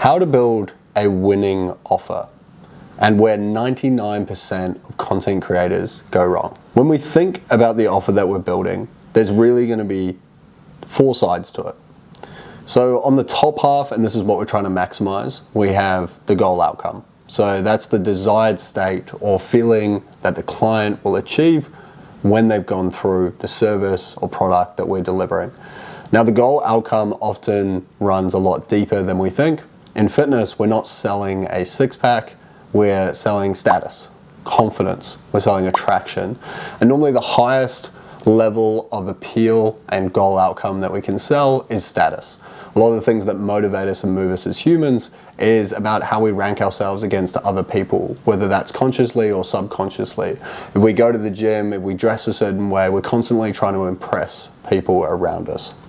how to build a winning offer and where 99% of content creators go wrong. When we think about the offer that we're building, there's really going to be 4 sides to it. So on the top half, and this is what we're trying to maximize, we have the goal outcome. So that's the desired state or feeling that the client will achieve when they've gone through the service or product that we're delivering. Now, the goal outcome often runs a lot deeper than we think. In fitness, we're not selling a six-pack, we're selling status, confidence, we're selling attraction. And normally the highest level of appeal and goal outcome that we can sell is status. A lot of the things that motivate us and move us as humans is about how we rank ourselves against other people, whether that's consciously or subconsciously. If we go to the gym, if we dress a certain way, we're constantly trying to impress people around us.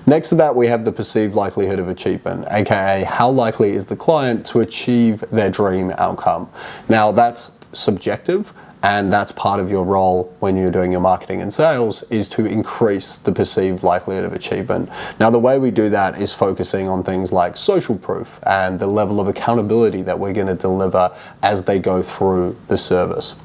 Next to that, we have the perceived likelihood of achievement, aka how likely is the client to achieve their dream outcome. Now, that's subjective, and that's part of your role when you're doing your marketing and sales, is to increase the perceived likelihood of achievement. Now, the way we do that is focusing on things like social proof and the level of accountability that we're going to deliver as they go through the service.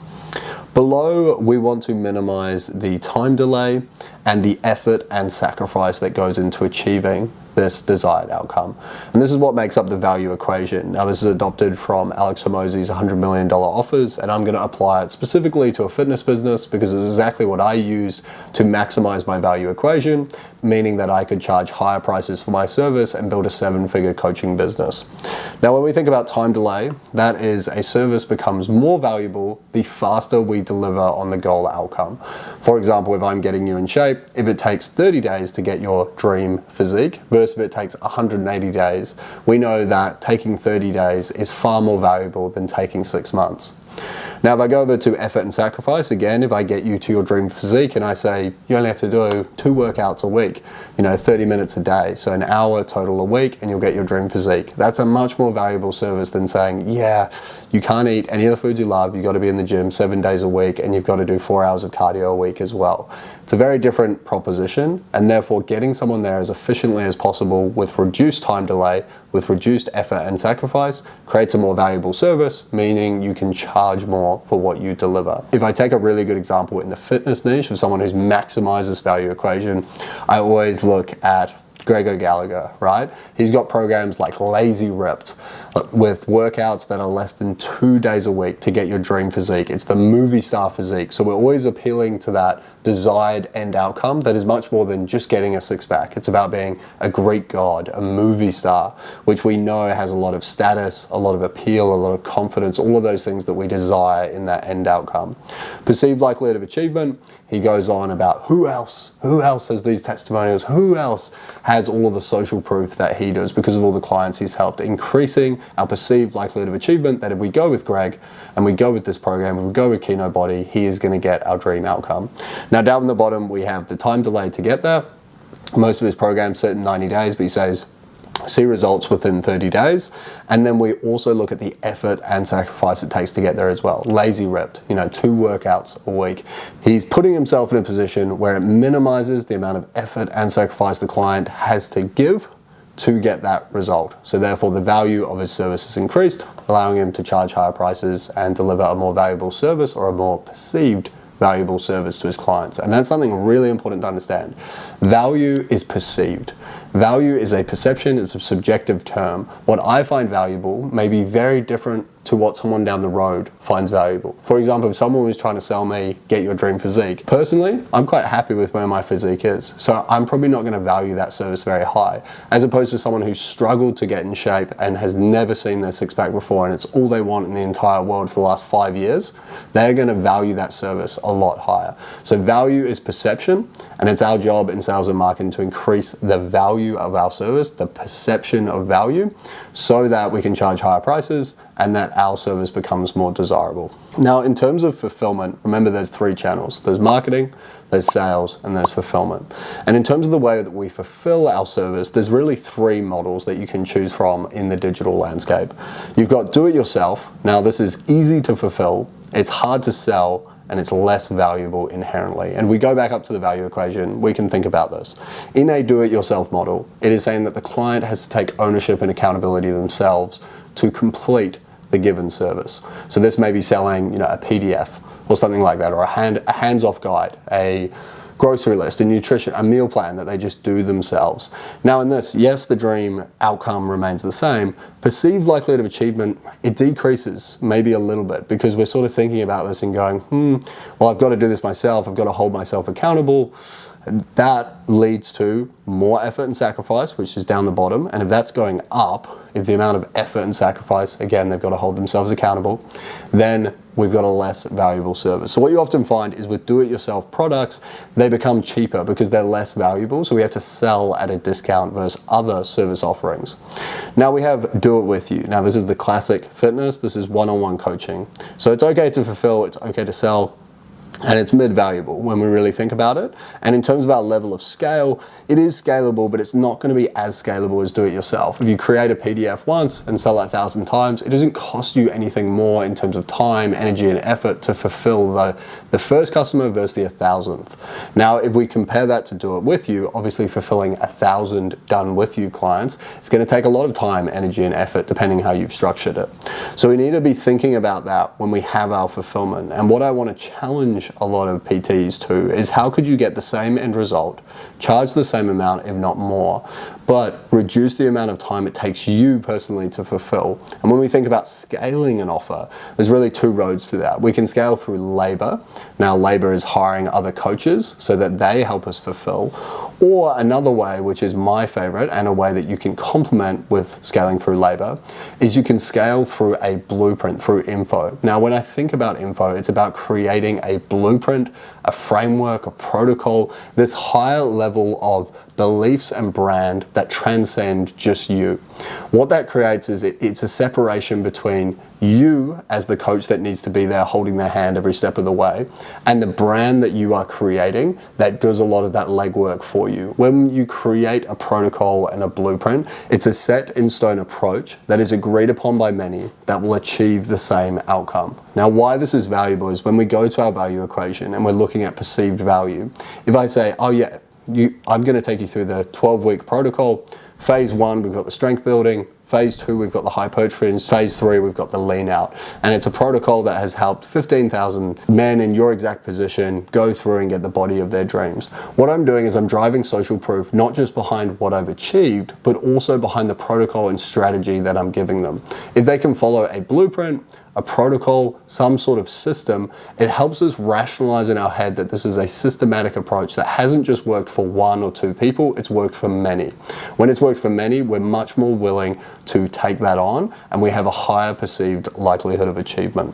Below, we want to minimize the time delay and the effort and sacrifice that goes into achieving this desired outcome. And this is what makes up the value equation. Now, this is adopted from Alex Hormozi's $100 million offers, and I'm going to apply it specifically to a fitness business because it's exactly what I used to maximize my value equation, meaning that I could charge higher prices for my service and build a 7-figure coaching business. Now, when we think about time delay, that is a service becomes more valuable the faster we deliver on the goal outcome. For example, if I'm getting you in shape, if it takes 30 days to get your dream physique versus if it takes 180 days, we know that taking 30 days is far more valuable than taking 6 months. Now, if I go over to effort and sacrifice, again, if I get you to your dream physique and I say you only have to do 2 workouts a week, 30 minutes a day, so an hour total a week, and you'll get your dream physique. That's a much more valuable service than saying, yeah, you can't eat any of the foods you love, you've got to be in the gym 7 days a week, and you've got to do 4 hours of cardio a week as well. It's a very different proposition, and therefore getting someone there as efficiently as possible with reduced time delay, with reduced effort and sacrifice, creates a more valuable service, meaning you can charge more for what you deliver. If I take a really good example in the fitness niche of someone who's maximized this value equation, I always look at Gregor Gallagher, right? He's got programs like Lazy Ripped with workouts that are less than 2 days a week to get your dream physique. It's the movie star physique. So we're always appealing to that desired end outcome that is much more than just getting a six-pack. It's about being a Greek god, a movie star, which we know has a lot of status, a lot of appeal, a lot of confidence, all of those things that we desire in that end outcome. Perceived likelihood of achievement, he goes on about who else has these testimonials, who else has all of the social proof that he does because of all the clients he's helped, increasing our perceived likelihood of achievement that if we go with Greg and we go with this program, if we go with Kino Body, he is going to get our dream outcome. Now, down the bottom, we have the time delay to get there. Most of his programs set in 90 days, but he says see results within 30 days. And then we also look at the effort and sacrifice it takes to get there as well. Lazy Ripped, 2 workouts a week. He's putting himself in a position where it minimizes the amount of effort and sacrifice the client has to give to get that result. So therefore the value of his service is increased, allowing him to charge higher prices and deliver a more valuable service or a more perceived valuable service to his clients. And that's something really important to understand. Value is perceived. Value is a perception, it's a subjective term. What I find valuable may be very different to what someone down the road finds valuable. For example, if someone was trying to sell me, get your dream physique, personally, I'm quite happy with where my physique is. So I'm probably not gonna value that service very high, as opposed to someone who's struggled to get in shape and has never seen their six-pack before and it's all they want in the entire world for the last 5 years, they're gonna value that service a lot higher. So value is perception, and it's our job in sales and marketing to increase the value of our service, the perception of value, so that we can charge higher prices and that our service becomes more desirable. Now, in terms of fulfillment, remember there's 3 channels. There's marketing, there's sales, and there's fulfillment. And in terms of the way that we fulfill our service, there's really 3 models that you can choose from in the digital landscape. You've got do it yourself. Now, this is easy to fulfill, it's hard to sell, and it's less valuable inherently. And we go back up to the value equation, we can think about this. In a do-it-yourself model, it is saying that the client has to take ownership and accountability themselves to complete the given service. So this may be selling, a PDF or something like that, or a hands-off guide, a grocery list, a nutrition, a meal plan that they just do themselves. Now in this, yes, the dream outcome remains the same. Perceived likelihood of achievement, it decreases maybe a little bit, because we're sort of thinking about this and going, well, I've got to do this myself, I've got to hold myself accountable. That leads to more effort and sacrifice, which is down the bottom. And if that's going up, if the amount of effort and sacrifice, again, they've got to hold themselves accountable, then we've got a less valuable service. So what you often find is with do-it-yourself products, they become cheaper because they're less valuable. So we have to sell at a discount versus other service offerings. Now we have do it with you. Now this is the classic fitness. This is one-on-one coaching. So it's okay to fulfill, it's okay to sell, and it's mid-valuable when we really think about it. And in terms of our level of scale, it is scalable, but it's not going to be as scalable as do-it-yourself. If you create a PDF once and sell it 1,000 times, it doesn't cost you anything more in terms of time, energy, and effort to fulfill the first customer versus the 1,000th. Now, if we compare that to do it with you, obviously fulfilling 1,000 done with you clients, it's going to take a lot of time, energy, and effort, depending how you've structured it. So we need to be thinking about that when we have our fulfillment. And what I want to challenge a lot of PTs too is, how could you get the same end result, charge the same amount if not more, but reduce the amount of time it takes you personally to fulfill? And when we think about scaling an offer, there's really two roads to that. We can scale through labor. Now labor is hiring other coaches so that they help us fulfill. Or another way, which is my favorite and a way that you can complement with scaling through labor, is you can scale through a blueprint, through info. Now when I think about info, it's about creating a blueprint, a framework, a protocol, this higher level of beliefs and brand that transcend just you. What that creates is it's a separation between you as the coach that needs to be there holding their hand every step of the way, and the brand that you are creating that does a lot of that legwork for you. When you create a protocol and a blueprint, it's a set in stone approach that is agreed upon by many that will achieve the same outcome. Now, why this is valuable is when we go to our value equation and we're looking at perceived value, if I say, oh yeah, I'm going to take you through the 12-week protocol. Phase 1, we've got the strength building. Phase 2, we've got the hypertrophy. Phase 3, we've got the lean out. And it's a protocol that has helped 15,000 men in your exact position go through and get the body of their dreams. What I'm doing is I'm driving social proof, not just behind what I've achieved, but also behind the protocol and strategy that I'm giving them. If they can follow a blueprint, a protocol, some sort of system, it helps us rationalize in our head that this is a systematic approach that hasn't just worked for one or two people, it's worked for many. When it's worked for many, we're much more willing to take that on, and we have a higher perceived likelihood of achievement.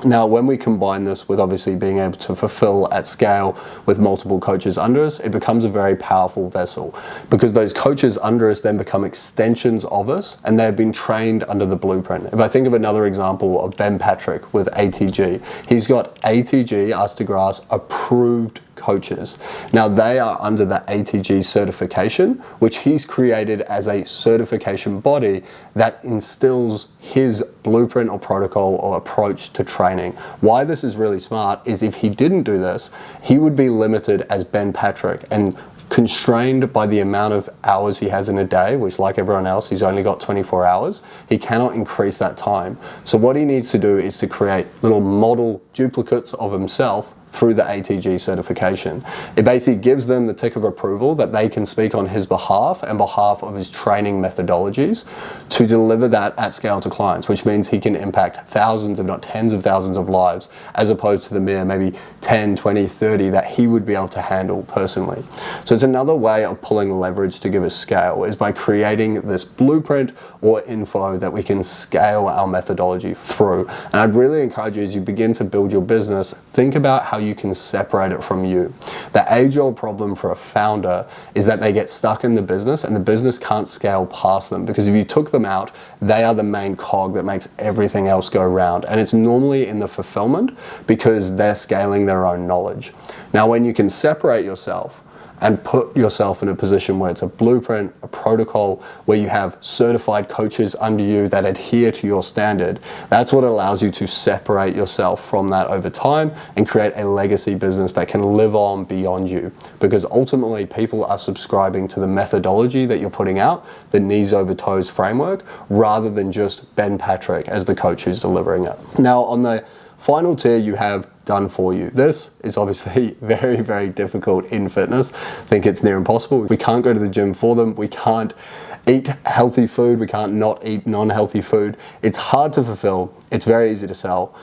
Now, when we combine this with obviously being able to fulfill at scale with multiple coaches under us, it becomes a very powerful vessel, because those coaches under us then become extensions of us, and they've been trained under the blueprint. If I think of another example of Ben Patrick with ATG, he's got ATG, Ask to Grass, approved coaches. Now they are under the ATG certification, which he's created as a certification body that instills his blueprint or protocol or approach to training. Why this is really smart is if he didn't do this, he would be limited as Ben Patrick and constrained by the amount of hours he has in a day, which, like everyone else, he's only got 24 hours. He cannot increase that time. So what he needs to do is to create little model duplicates of himself through the ATG certification. It basically gives them the tick of approval that they can speak on his behalf and behalf of his training methodologies to deliver that at scale to clients, which means he can impact thousands, if not tens of thousands of lives, as opposed to the mere maybe 10, 20, 30 that he would be able to handle personally. So it's another way of pulling leverage to give us scale, is by creating this blueprint or info that we can scale our methodology through. And I'd really encourage you, as you begin to build your business, think about how you can separate it from you. The age-old problem for a founder is that they get stuck in the business and the business can't scale past them, because if you took them out, they are the main cog that makes everything else go round. And it's normally in the fulfillment because they're scaling their own knowledge. Now, when you can separate yourself and put yourself in a position where it's a blueprint, a protocol, where you have certified coaches under you that adhere to your standard, that's what allows you to separate yourself from that over time and create a legacy business that can live on beyond you. Because ultimately, people are subscribing to the methodology that you're putting out, the knees over toes framework, rather than just Ben Patrick as the coach who's delivering it. Now, on the final tier, you have done for you. This is obviously very, very difficult in fitness. I think it's near impossible. We can't go to the gym for them. We can't eat healthy food. We can't not eat non-healthy food. It's hard to fulfill. It's very easy to sell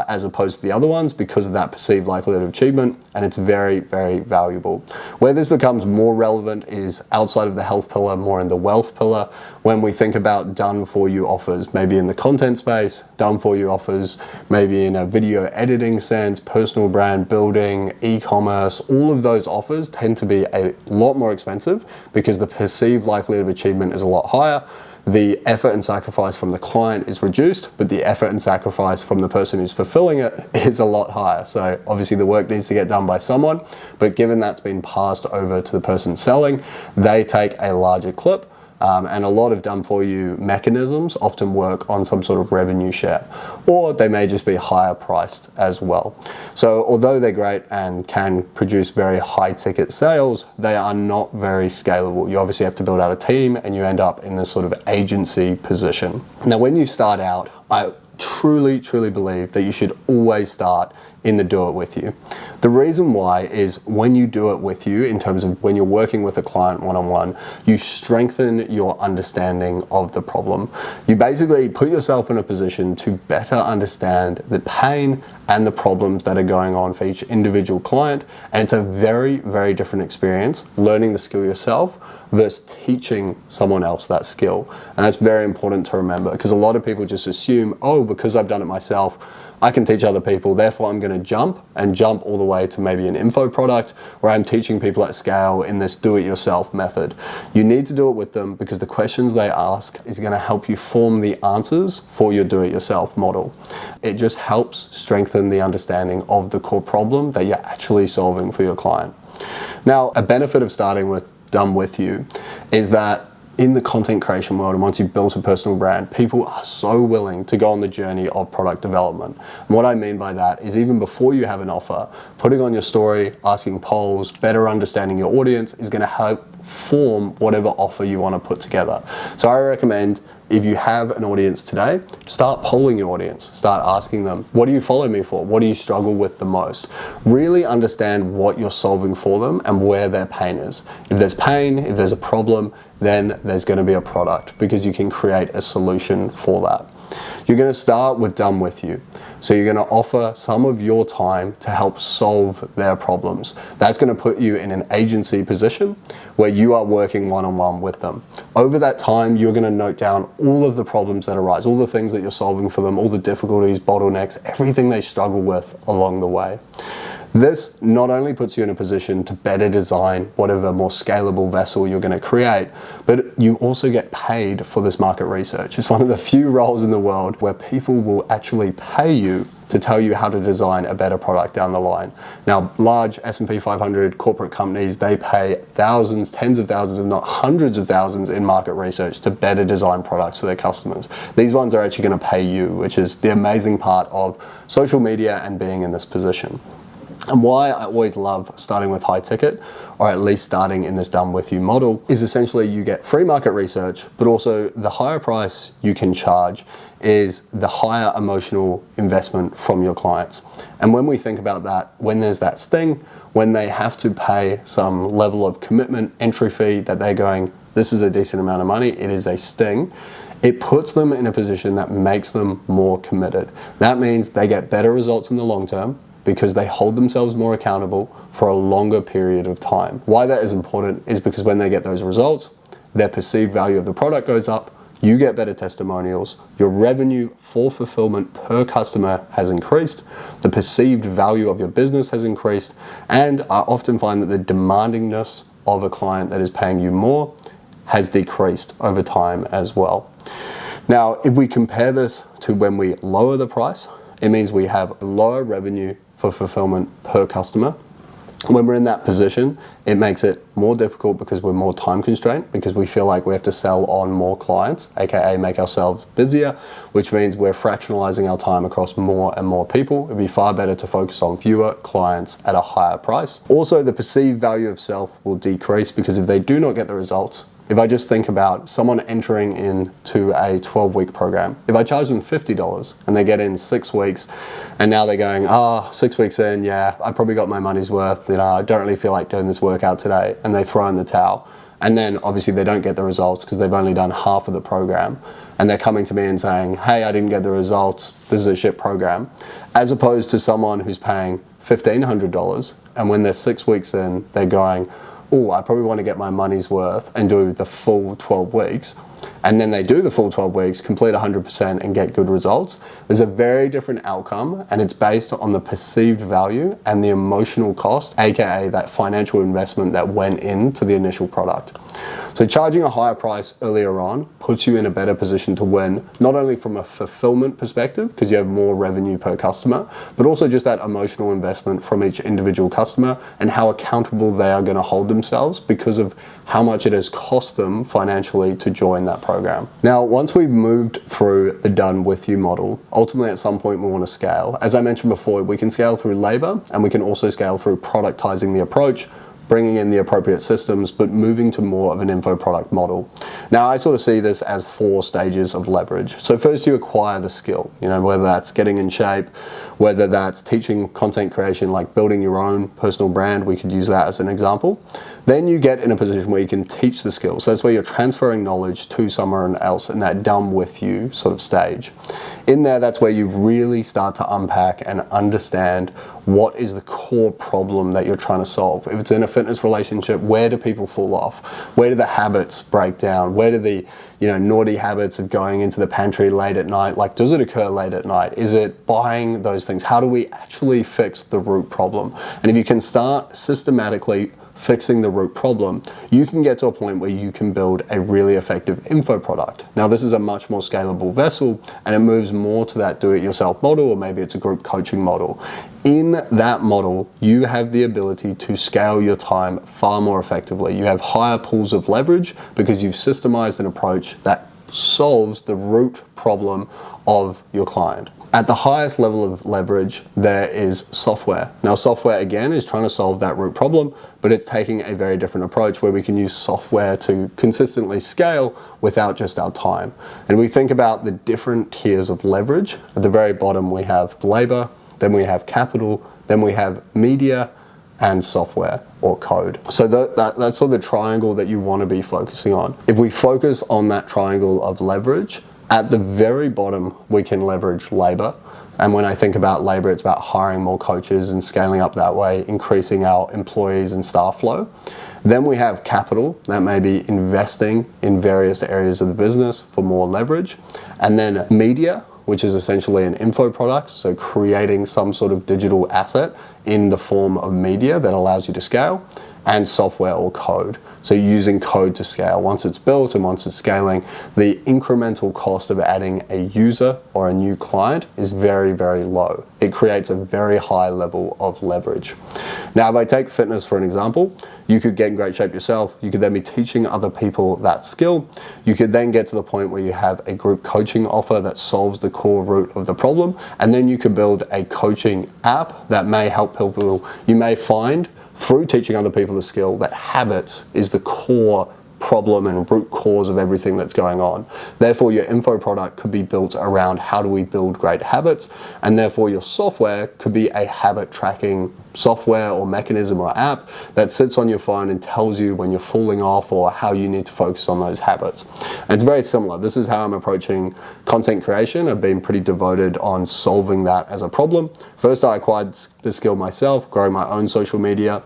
as opposed to the other ones because of that perceived likelihood of achievement, and it's very, very valuable. Where this becomes more relevant is outside of the health pillar, more in the wealth pillar. When we think about done for you offers, maybe in the content space, done for you offers, maybe in a video editing sense, personal brand building, e-commerce, all of those offers tend to be a lot more expensive because the perceived likelihood of achievement is a lot higher. The effort and sacrifice from the client is reduced, but the effort and sacrifice from the person who's fulfilling it is a lot higher. So obviously the work needs to get done by someone, but given that's been passed over to the person selling, they take a larger clip. And a lot of done for you mechanisms often work on some sort of revenue share, or they may just be higher priced as well. So although they're great and can produce very high ticket sales, they are not very scalable. You obviously have to build out a team and you end up in this sort of agency position. Now, when you start out, I truly believe that you should always start in the do it with you. The reason why is when you do it with you, in terms of when you're working with a client one-on-one, you strengthen your understanding of the problem. You basically put yourself in a position to better understand the pain and the problems that are going on for each individual client. And it's a very, very different experience learning the skill yourself versus teaching someone else that skill. And that's very important to remember, because a lot of people just assume, oh, because I've done it myself, I can teach other people, therefore I'm going to jump all the way to maybe an info product where I'm teaching people at scale in this do-it-yourself method. You need to do it with them because the questions they ask is going to help you form the answers for your do-it-yourself model. It just helps strengthen the understanding of the core problem that you're actually solving for your client. Now, a benefit of starting with done with you is that in the content creation world, and once you've built a personal brand, people are so willing to go on the journey of product development. And what I mean by that is even before you have an offer, putting on your story, asking polls, better understanding your audience is going to help form whatever offer you want to put together. So I recommend, if you have an audience today, start polling your audience. Start asking them, what do you follow me for? What do you struggle with the most? Really understand what you're solving for them and where their pain is. If there's pain, if there's a problem, then there's going to be a product, because you can create a solution for that. You're going to start with done with you. So you're going to offer some of your time to help solve their problems. That's going to put you in an agency position where you are working one-on-one with them. Over that time, you're going to note down all of the problems that arise, all the things that you're solving for them, all the difficulties, bottlenecks, everything they struggle with along the way. This not only puts you in a position to better design whatever more scalable vessel you're going to create, but you also get paid for this market research. It's one of the few roles in the world where people will actually pay you to tell you how to design a better product down the line. Now, large S&P 500 corporate companies, they pay thousands, tens of thousands, if not hundreds of thousands in market research to better design products for their customers. These ones are actually going to pay you, which is the amazing part of social media and being in this position. And why I always love starting with high ticket, or at least starting in this done with you model, is essentially you get free market research, but also the higher price you can charge is the higher emotional investment from your clients. And when we think about that, when there's that sting, when they have to pay some level of commitment, entry fee that they're going, this is a decent amount of money, it is a sting, it puts them in a position that makes them more committed. That means they get better results in the long term, because they hold themselves more accountable for a longer period of time. Why that is important is because when they get those results, their perceived value of the product goes up, you get better testimonials, your revenue for fulfillment per customer has increased, the perceived value of your business has increased, and I often find that the demandingness of a client that is paying you more has decreased over time as well. Now, if we compare this to when we lower the price, it means we have lower revenue for fulfillment per customer. When we're in that position, it makes it more difficult because we're more time constrained, because we feel like we have to sell on more clients, aka make ourselves busier, which means we're fractionalizing our time across more and more people. It'd be far better to focus on fewer clients at a higher price. Also, the perceived value of self will decrease because if they do not get the results, if I just think about someone entering into a 12-week program, if I charge them $50 and they get in 6 weeks and now they're going, 6 weeks in, yeah, I probably got my money's worth, I don't really feel like doing this workout today, and they throw in the towel. And then obviously they don't get the results because they've only done half of the program. And they're coming to me and saying, hey, I didn't get the results, this is a shit program. As opposed to someone who's paying $1,500 and when they're 6 weeks in, they're going, I probably want to get my money's worth and do the full 12 weeks. And then they do the full 12 weeks, complete 100% and get good results. There's a very different outcome, and it's based on the perceived value and the emotional cost, aka that financial investment that went into the initial product. So charging a higher price earlier on puts you in a better position to win, not only from a fulfillment perspective, because you have more revenue per customer, but also just that emotional investment from each individual customer and how accountable they are going to hold themselves because of how much it has cost them financially to join that program. Now, once we've moved through the done with you model, ultimately at some point we want to scale. As I mentioned before, we can scale through labor and we can also scale through productizing the approach, bringing in the appropriate systems, but moving to more of an info product model. Now, I sort of see this as 4 stages of leverage. So first you acquire the skill, whether that's getting in shape, whether that's teaching content creation, like building your own personal brand, we could use that as an example. Then you get in a position where you can teach the skills. So that's where you're transferring knowledge to someone else in that done with you sort of stage. In there, that's where you really start to unpack and understand what is the core problem that you're trying to solve. If it's in a fitness relationship, where do people fall off? Where do the habits break down? Where do the naughty habits of going into the pantry late at night, does it occur late at night? Is it buying those things? How do we actually fix the root problem? And if you can start systematically fixing the root problem, you can get to a point where you can build a really effective info product. Now, this is a much more scalable vessel and it moves more to that do-it-yourself model, or maybe it's a group coaching model. In that model, you have the ability to scale your time far more effectively. You have higher pools of leverage because you've systemized an approach that solves the root problem of your client. At the highest level of leverage, there is software. Now, software, again, is trying to solve that root problem, but it's taking a very different approach where we can use software to consistently scale without just our time. And we think about the different tiers of leverage. At the very bottom, we have labor, then we have capital, then we have media, and software or code. So that's sort of the triangle that you want to be focusing on. If we focus on that triangle of leverage, at the very bottom, we can leverage labor. And when I think about labor, it's about hiring more coaches and scaling up that way, increasing our employees and staff flow. Then we have capital, that may be investing in various areas of the business for more leverage. And then media, which is essentially an info product, so creating some sort of digital asset in the form of media that allows you to scale, and software or code. So using code to scale. Once it's built and once it's scaling, the incremental cost of adding a user or a new client is very, very low. It creates a very high level of leverage. Now, if I take fitness for an example, you could get in great shape yourself. You could then be teaching other people that skill. You could then get to the point where you have a group coaching offer that solves the core root of the problem. And then you could build a coaching app that may help people. You may find through teaching other people the skill that habits is the core problem and root cause of everything that's going on. Therefore, your info product could be built around how do we build great habits, and therefore your software could be a habit tracking software or mechanism or app that sits on your phone and tells you when you're falling off or how you need to focus on those habits. And it's very similar. This is how I'm approaching content creation. I've been pretty devoted on solving that as a problem. First, I acquired the skill myself, growing my own social media.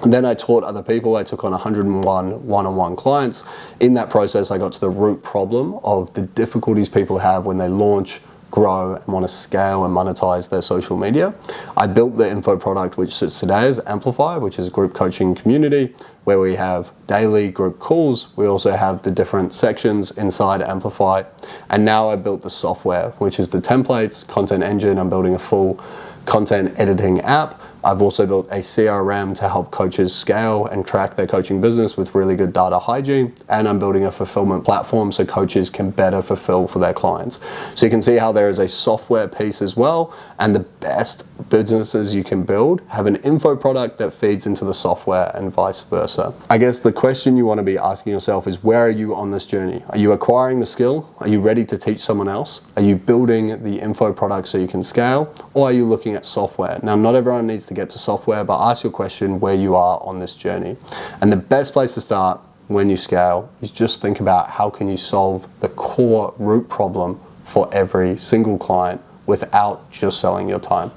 And then I taught other people. I took on 101 one-on-one clients. In that process, I got to the root problem of the difficulties people have when they launch, grow, and want to scale and monetize their social media. I built the info product, which sits today as Amplify, which is a group coaching community where we have daily group calls. We also have the different sections inside Amplify. And now I built the software, which is the templates, content engine. I'm building a full content editing app. I've also built a CRM to help coaches scale and track their coaching business with really good data hygiene. And I'm building a fulfillment platform so coaches can better fulfill for their clients. So you can see how there is a software piece as well. And the best businesses you can build have an info product that feeds into the software and vice versa. I guess the question you want to be asking yourself is, where are you on this journey? Are you acquiring the skill? Are you ready to teach someone else? Are you building the info product so you can scale? Or are you looking at software? Now, not everyone needs to get to software, but ask your question where you are on this journey. And the best place to start when you scale is just think about how can you solve the core root problem for every single client without just selling your time.